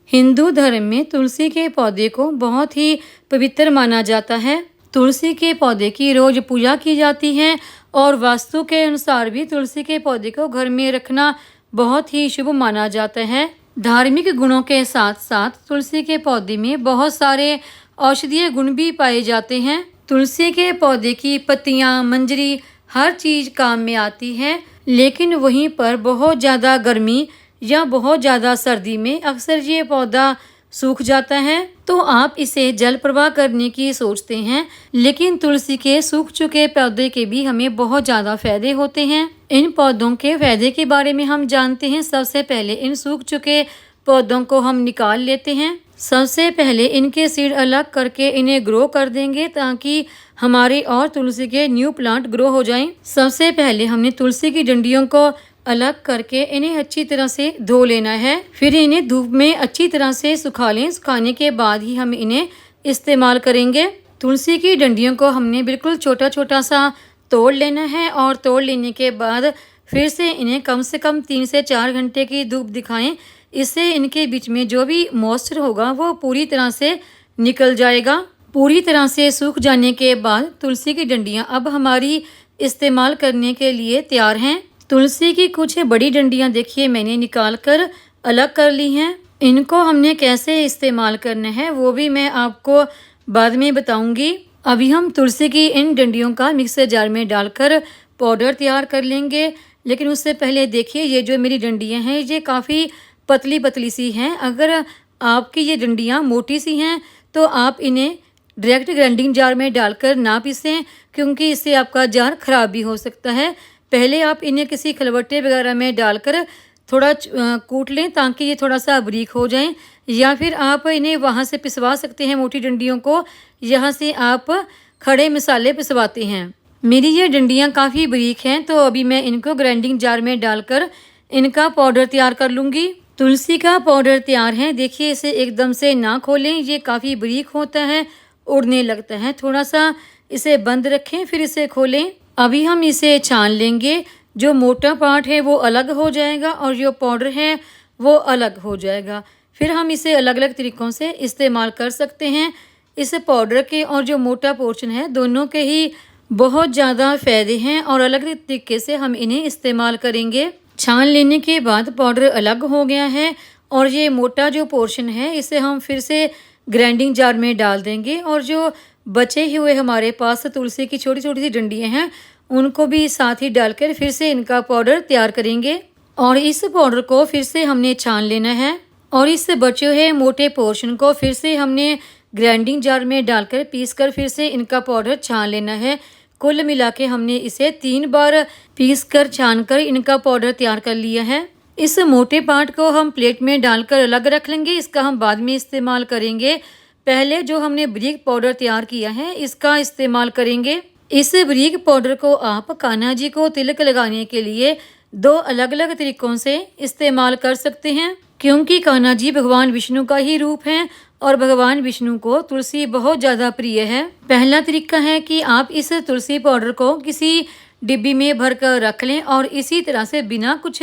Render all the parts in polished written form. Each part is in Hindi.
हिंदू धर्म में तुलसी के पौधे को बहुत ही पवित्र माना जाता है। तुलसी के पौधे की रोज पूजा की जाती है और वास्तु के अनुसार भी तुलसी के पौधे को घर में रखना बहुत ही शुभ माना जाता है। धार्मिक गुणों के साथ साथ तुलसी के पौधे में बहुत सारे औषधीय गुण भी पाए जाते हैं। तुलसी के पौधे की पत्तियां, मंजरी हर चीज काम में आती है, लेकिन वहीं पर बहुत ज़्यादा गर्मी या बहुत ज़्यादा सर्दी में अक्सर ये पौधा सूख जाता है, तो आप इसे जल प्रवाह करने की सोचते हैं, लेकिन तुलसी के सूख चुके पौधे के भी हमें बहुत ज़्यादा फायदे होते हैं। इन पौधों के फायदे के बारे में हम जानते हैं। सबसे पहले इन सूख चुके पौधों को हम निकाल लेते हैं। सबसे पहले इनके सीड अलग करके इन्हें ग्रो कर देंगे ताकि हमारे और तुलसी के न्यू प्लांट ग्रो हो जाएं। सबसे पहले हमने तुलसी की डंडियों को अलग करके इन्हें अच्छी तरह से धो लेना है। फिर इन्हें धूप में अच्छी तरह से सुखा लें। सुखाने के बाद ही हम इन्हें इस्तेमाल करेंगे। तुलसी की डंडियों को हमने बिल्कुल छोटा छोटा सा तोड़ लेना है और तोड़ लेने के बाद फिर से इन्हें कम से कम 3 से 4 घंटे की धूप दिखाएं। इससे इनके बीच में जो भी मॉइस्चर होगा वो पूरी तरह से निकल जाएगा। पूरी तरह से सूख जाने के बाद तुलसी की डंडियाँ अब हमारी इस्तेमाल करने के लिए तैयार हैं। तुलसी की कुछ बड़ी डंडियाँ देखिए मैंने निकाल कर अलग कर ली हैं। इनको हमने कैसे इस्तेमाल करना है वो भी मैं आपको बाद में बताऊंगी। अभी हम तुलसी की इन डंडियों का मिक्सर जार में डालकर पाउडर तैयार कर लेंगे। लेकिन उससे पहले देखिए ये जो मेरी डंडियाँ हैं ये काफ़ी पतली पतली सी हैं। अगर आपकी ये डंडियाँ मोटी सी हैं तो आप इन्हें डायरेक्ट ग्राइंडिंग जार में डालकर ना पीसें, क्योंकि इससे आपका जार खराब भी हो सकता है। पहले आप इन्हें किसी खलबट्टे वगैरह में डालकर थोड़ा कूट लें ताकि ये थोड़ा सा बारीक हो जाएं, या फिर आप इन्हें वहाँ से पिसवा सकते हैं मोटी डंडियों को। यहाँ से आप खड़े मसाले पिसवाते हैं। मेरी ये डंडियाँ काफ़ी बारीक हैं तो अभी मैं इनको ग्राइंडिंग जार में डालकर इनका पाउडर तैयार कर लूँगी। तुलसी का पाउडर तैयार है। देखिए इसे एकदम से ना खोलें, ये काफ़ी बारीक होता है, उड़ने लगता है। थोड़ा सा इसे बंद रखें फिर इसे खोलें। अभी हम इसे छान लेंगे। जो मोटा पार्ट है वो अलग हो जाएगा और जो पाउडर है वो अलग हो जाएगा। फिर हम इसे अलग अलग तरीक़ों से इस्तेमाल कर सकते हैं। इस पाउडर के और जो मोटा पोर्शन है दोनों के ही बहुत ज़्यादा फ़ायदे हैं और अलग अलग तरीके से हम इन्हें इस्तेमाल करेंगे। छान लेने के बाद पाउडर अलग हो गया है और ये मोटा जो पोर्शन है इसे हम फिर से ग्राइंडिंग जार में डाल देंगे और जो बचे हुए हमारे पास तुलसी की छोटी छोटी सी डंडियाँ हैं उनको भी साथ ही डालकर फिर से इनका पाउडर तैयार करेंगे। और इस पाउडर को फिर से हमने छान लेना है और इस बचे हुए मोटे पोर्शन को फिर से हमने ग्राइंडिंग जार में डालकर पीसकर फिर से इनका पाउडर छान लेना है। कुल मिला के हमने इसे 3 बार पीसकर छानकर इनका पाउडर तैयार कर लिया है। इस मोटे पार्ट को हम प्लेट में डालकर अलग रख लेंगे, इसका हम बाद में इस्तेमाल करेंगे। पहले जो हमने बारीक पाउडर तैयार किया है इसका इस्तेमाल करेंगे। इस बारीक पाउडर को आप कान्हा जी को तिलक लगाने के लिए 2 अलग अलग तरीक़ों से इस्तेमाल कर सकते हैं, क्योंकि कान्हा जी भगवान विष्णु का ही रूप हैं और भगवान विष्णु को तुलसी बहुत ज़्यादा प्रिय है। पहला तरीका है कि आप इस तुलसी पाउडर को किसी डिब्बी में भर कर रख लें और इसी तरह से बिना कुछ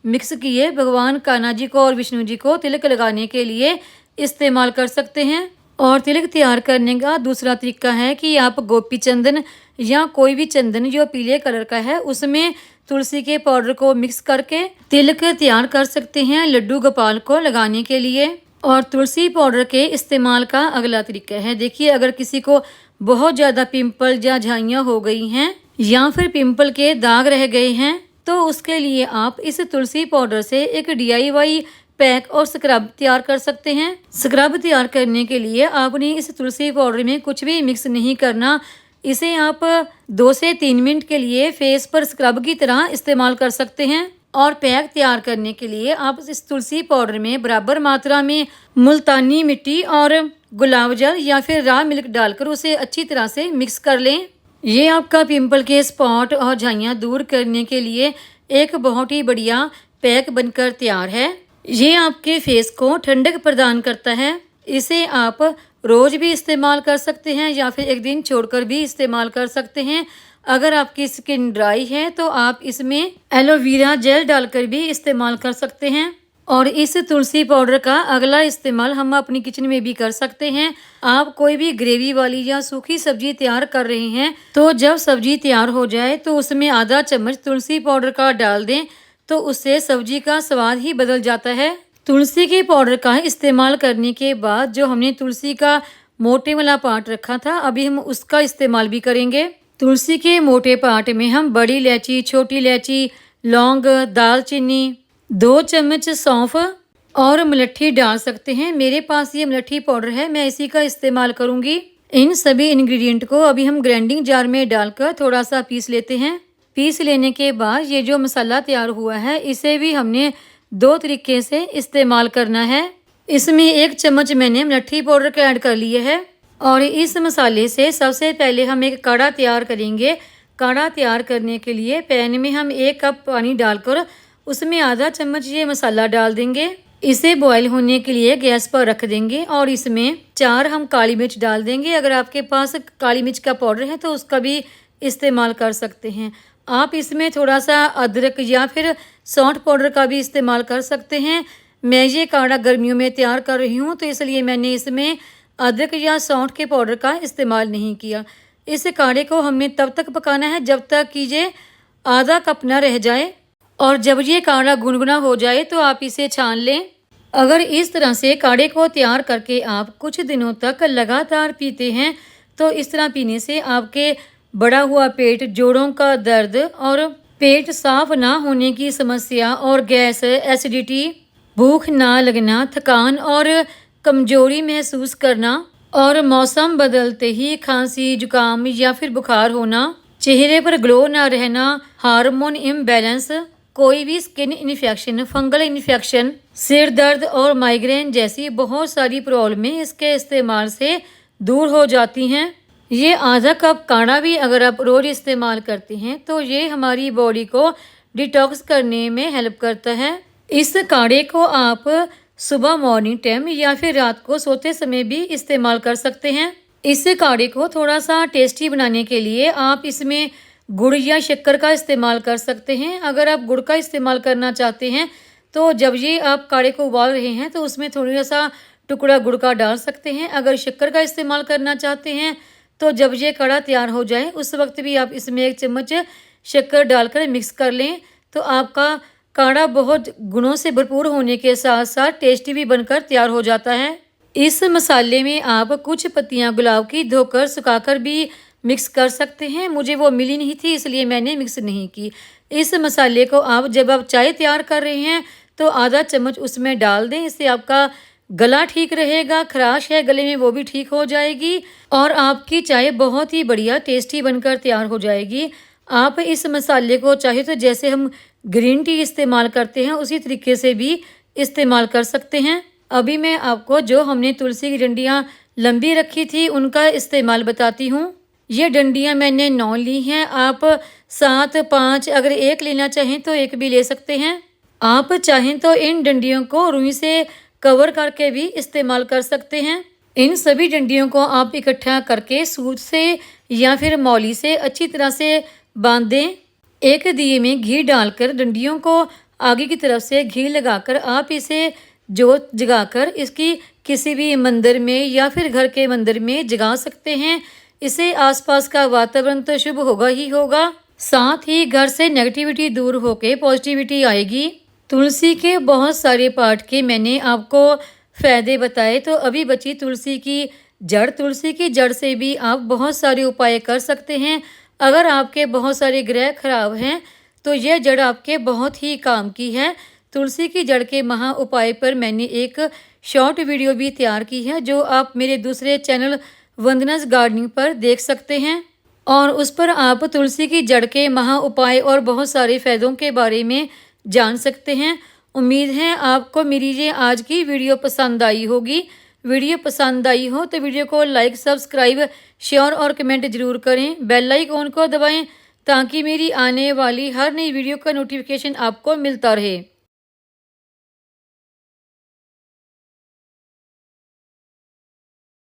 मिक्स किए भगवान कान्हा जी को और विष्णु जी को तिलक लगाने के लिए इस्तेमाल कर सकते हैं। और तिलक तैयार करने का दूसरा तरीका है कि आप गोपी चंदन या कोई भी चंदन जो पीले कलर का है उसमें तुलसी के पाउडर को मिक्स करके तिलक तैयार कर सकते हैं लड्डू गोपाल को लगाने के लिए। और तुलसी पाउडर के इस्तेमाल का अगला तरीका है, देखिए अगर किसी को बहुत ज़्यादा पिंपल या झाइयाँ हो गई हैं या फिर पिंपल के दाग रह गए हैं तो उसके लिए आप इस तुलसी पाउडर से एक DIY पैक और स्क्रब तैयार कर सकते हैं। स्क्रब तैयार करने के लिए आपने इस तुलसी पाउडर में कुछ भी मिक्स नहीं करना। इसे आप 2 से 3 मिनट के लिए फेस पर स्क्रब की तरह इस्तेमाल कर सकते हैं। और पैक तैयार करने के लिए आप इस तुलसी पाउडर में बराबर मात्रा में मुल्तानी मिट्टी और गुलाब जल या फिर रॉ मिल्क डालकर उसे अच्छी तरह से मिक्स कर लें। ये आपका पिंपल के स्पॉट और झाइयाँ दूर करने के लिए एक बहुत ही बढ़िया पैक बनकर तैयार है। ये आपके फेस को ठंडक प्रदान करता है। इसे आप रोज़ भी इस्तेमाल कर सकते हैं या फिर एक दिन छोड़कर भी इस्तेमाल कर सकते हैं। अगर आपकी स्किन ड्राई है तो आप इसमें एलोवेरा जेल डालकर भी इस्तेमाल कर सकते हैं। और इस तुलसी पाउडर का अगला इस्तेमाल हम अपनी किचन में भी कर सकते हैं। आप कोई भी ग्रेवी वाली या सूखी सब्जी तैयार कर रहे हैं तो जब सब्जी तैयार हो जाए तो उसमें आधा चम्मच तुलसी पाउडर का डाल दें, तो उससे सब्जी का स्वाद ही बदल जाता है। तुलसी के पाउडर का इस्तेमाल करने के बाद जो हमने तुलसी का मोटे वाला पार्ट रखा था, अभी हम उसका इस्तेमाल भी करेंगे। तुलसी के मोटे पार्ट में हम बड़ी इलायची, छोटी इलायची, लौंग, दालचीनी, 2 चम्मच सौंफ और मुलट्ठी डाल सकते हैं। मेरे पास ये मुलट्ठी पाउडर है, मैं इसी का इस्तेमाल करूंगी। इन सभी इंग्रेडिएंट को अभी हम ग्राइंडिंग जार में डालकर थोड़ा सा पीस लेते हैं। पीस लेने के बाद ये जो मसाला तैयार हुआ है, इसे भी हमने 2 तरीके से इस्तेमाल करना है। इसमें 1 चम्मच मैंने मुलट्ठी पाउडर का ऐड कर लिया है और इस मसाले से सबसे पहले हम एक काढ़ा तैयार करेंगे। काढ़ा तैयार करने के लिए पैन में हम 1 कप पानी डालकर उसमें आधा चम्मच ये मसाला डाल देंगे। इसे बॉईल होने के लिए गैस पर रख देंगे और इसमें 4 हम काली मिर्च डाल देंगे। अगर आपके पास काली मिर्च का पाउडर है तो उसका भी इस्तेमाल कर सकते हैं। आप इसमें थोड़ा सा अदरक या फिर सौंठ पाउडर का भी इस्तेमाल कर सकते हैं। मैं ये काढ़ा गर्मियों में तैयार कर रही हूँ तो इसलिए मैंने इसमें अदरक या सौंठ के पाउडर का इस्तेमाल नहीं किया। इस काढ़े को हमने तब तक पकाना है जब तक कि ये आधा कप ना रह जाए, और जब ये काढ़ा गुनगुना हो जाए तो आप इसे छान लें। अगर इस तरह से काढ़े को तैयार करके आप कुछ दिनों तक लगातार पीते हैं तो इस तरह पीने से आपके बढ़ा हुआ पेट, जोड़ों का दर्द और पेट साफ ना होने की समस्या और गैस, एसिडिटी, भूख ना लगना, थकान और कमजोरी महसूस करना और मौसम बदलते ही खांसी, जुकाम या फिर बुखार होना, चेहरे पर ग्लो ना रहना, हार्मोन इम्बैलेंस, कोई भी स्किन इन्फेक्शन, फंगल इन्फेक्शन, सिर दर्द और माइग्रेन जैसी बहुत सारी प्रॉब्लमें इसके इस्तेमाल से दूर हो जाती हैं। ये आधा कप काढ़ा भी अगर आप रोज इस्तेमाल करते हैं तो ये हमारी बॉडी को डिटॉक्स करने में हेल्प करता है। इस काढ़े को आप सुबह मॉर्निंग टाइम या फिर रात को सोते समय भी इस्तेमाल कर सकते हैं। इस काढ़े को थोड़ा सा टेस्टी बनाने के लिए आप इसमें गुड़ या शक्कर का इस्तेमाल कर सकते हैं। अगर आप गुड़ का इस्तेमाल करना चाहते हैं तो जब ये आप काढ़े को उबाल रहे हैं तो उसमें थोड़ा सा टुकड़ा गुड़ का डाल सकते हैं। अगर शक्कर का इस्तेमाल करना चाहते हैं तो जब ये काढ़ा तैयार हो जाए उस वक्त भी आप इसमें 1 चम्मच शक्कर डालकर मिक्स कर लें तो आपका काढ़ा बहुत गुणों से भरपूर होने के साथ साथ टेस्टी भी बनकर तैयार हो जाता है। इस मसाले में आप कुछ पत्तियां गुलाब की धोकर सुखाकर भी मिक्स कर सकते हैं। मुझे वो मिली नहीं थी इसलिए मैंने मिक्स नहीं की। इस मसाले को आप जब आप चाय तैयार कर रहे हैं तो आधा चम्मच उसमें डाल दें। इससे आपका गला ठीक रहेगा, खराश है गले में वो भी ठीक हो जाएगी और आपकी चाय बहुत ही बढ़िया टेस्टी बनकर तैयार हो जाएगी। आप इस मसाले को चाहे तो जैसे हम ग्रीन टी इस्तेमाल करते हैं उसी तरीके से भी इस्तेमाल कर सकते हैं। अभी मैं आपको जो हमने तुलसी की डंडियाँ लंबी रखी थी उनका इस्तेमाल बताती हूँ। ये डंडियाँ मैंने 9 ली हैं। आप 7, 5 अगर 1 लेना चाहें तो 1 भी ले सकते हैं। आप चाहें तो इन डंडियों को रुई से कवर करके भी इस्तेमाल कर सकते हैं। इन सभी डंडियों को आप इकट्ठा करके सूत से या फिर मौली से अच्छी तरह से बांध दें। एक दिए में घी डालकर डंडियों को आगे की तरफ से घी लगाकर आप इसे जोत जगाकर इसकी किसी भी मंदिर में या फिर घर के मंदिर में जगा सकते हैं। इससे आसपास का वातावरण तो शुभ होगा ही होगा, साथ ही घर से नेगेटिविटी दूर होकर पॉजिटिविटी आएगी। तुलसी के बहुत सारे पार्ट के मैंने आपको फ़ायदे बताए, तो अभी बची तुलसी की जड़। तुलसी की जड़ से भी आप बहुत सारे उपाय कर सकते हैं। अगर आपके बहुत सारे ग्रह खराब हैं तो यह जड़ आपके बहुत ही काम की है। तुलसी की जड़ के महा उपाय पर मैंने एक शॉर्ट वीडियो भी तैयार की है जो आप मेरे दूसरे चैनल वंदनास गार्डनिंग पर देख सकते हैं और उस पर आप तुलसी की जड़ के महा उपाय और बहुत सारे फ़ायदों के बारे में जान सकते हैं। उम्मीद है आपको मेरी ये आज की वीडियो पसंद आई होगी। वीडियो पसंद आई हो तो वीडियो को लाइक, सब्सक्राइब, शेयर और कमेंट ज़रूर करें। बेल आइकॉन को दबाएं ताकि मेरी आने वाली हर नई वीडियो का नोटिफिकेशन आपको मिलता रहे।